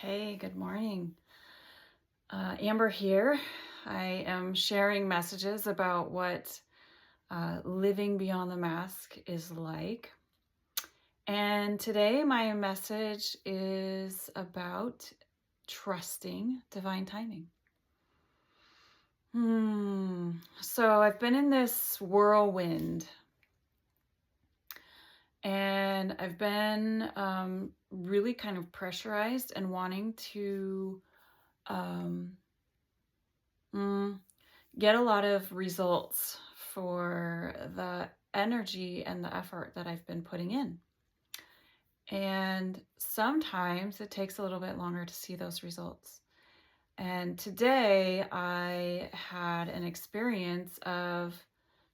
Hey, good morning. Amber here. I am sharing messages about what living beyond the mask is like. And today, my message is about trusting divine timing. So, I've been in this whirlwind and I've been really kind of pressurized and wanting to. Um, get a lot of results for the energy and the effort that I've been putting in. And sometimes it takes a little bit longer to see those results. And today I had an experience of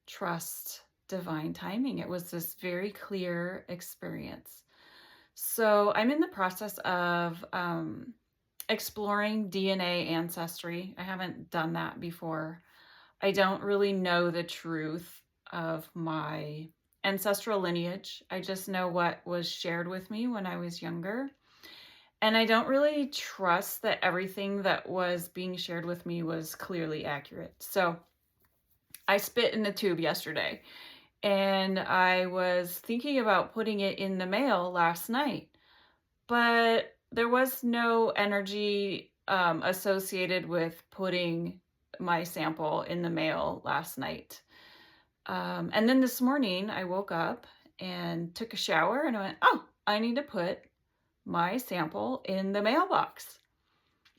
trust divine timing. It was this very clear experience. So I'm in the process of exploring DNA ancestry. I haven't done that before. I don't really know the truth of my ancestral lineage. I just know what was shared with me when I was younger. And I don't really trust that everything that was being shared with me was clearly accurate. So I spit in the tube yesterday and I was thinking about putting it in the mail last night, but there was no energy associated with putting my sample in the mail last night. And then this morning I woke up and took a shower and I went, oh, I need to put my sample in the mailbox.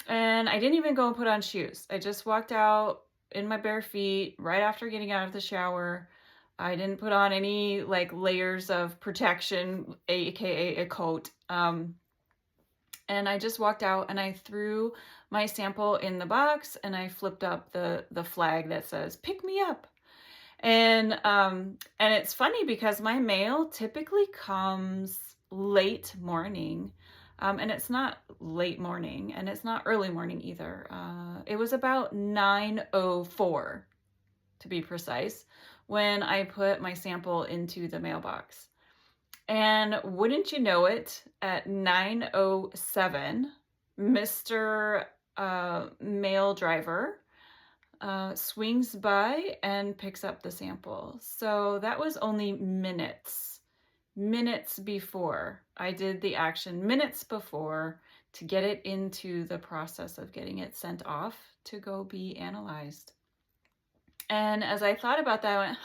And I didn't even go and put on shoes. I just walked out in my bare feet right after getting out of the shower. I didn't put on any like layers of protection, aka a coat. And I just walked out and I threw my sample in the box and I flipped up the flag that says pick me up. And it's funny because my mail typically comes late morning. And it's not late morning and it's not early morning either. It was about 9:04 to be precise when I put my sample into the mailbox. And wouldn't you know it, at 9:07, Mr. Mail driver swings by and picks up the sample. So that was only minutes before I did the action, minutes before, to get it into the process of getting it sent off to go be analyzed. And as I thought about that, I went,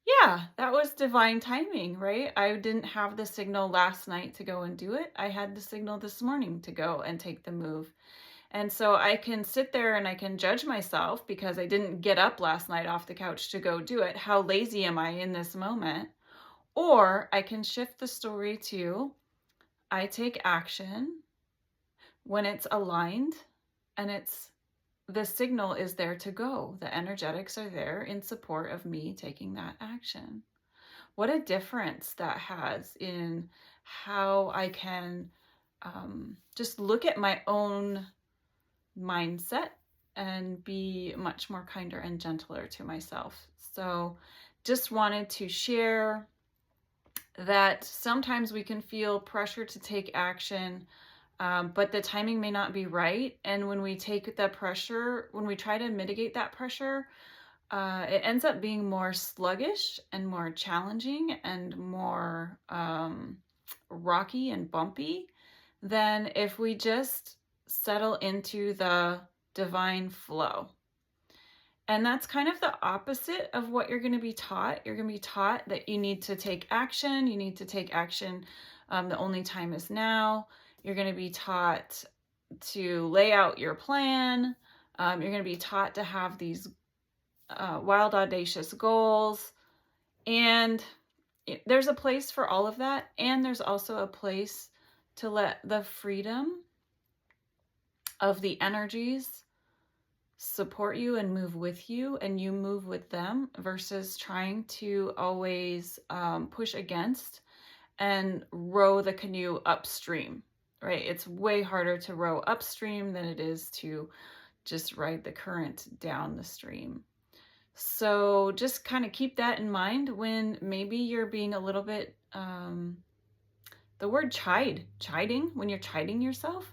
yeah, that was divine timing, right? I didn't have the signal last night to go and do it. I had the signal this morning to go and take the move. And so I can sit there and I can judge myself because I didn't get up last night off the couch to go do it. How lazy am I in this moment? Or I can shift the story to I take action when it's aligned and the signal is there to go. The energetics are there in support of me taking that action. What a difference that has in how I can just look at my own mindset and be much more kinder and gentler to myself. So just wanted to share that sometimes we can feel pressure to take action, but the timing may not be right. And when we take the pressure, when we try to mitigate that pressure, it ends up being more sluggish and more challenging and more rocky and bumpy than if we just settle into the divine flow. And that's kind of the opposite of what you're going to be taught. You're going to be taught that you need to take action. You need to take action. The only time is now. You're going to be taught to lay out your plan. You're going to be taught to have these wild, audacious goals. And there's a place for all of that. And there's also a place to let the freedom of the energies support you and move with you, and you move with them, versus trying to always push against and row the canoe upstream, right? It's way harder to row upstream than it is to just ride the current down the stream. So just kind of keep that in mind when maybe you're being a little bit the word chiding, when you're chiding yourself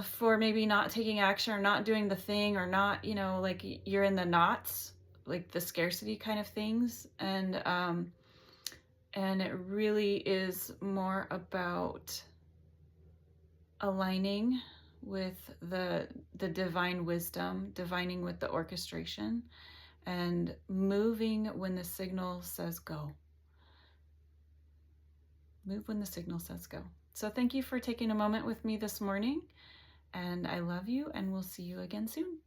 for maybe not taking action or not doing the thing or not, like you're in the knots, like the scarcity kind of things. And it really is more about aligning with the divine wisdom, divining with the orchestration, and moving when the signal says go. Move when the signal says go. So thank you for taking a moment with me this morning, and I love you, and we'll see you again soon.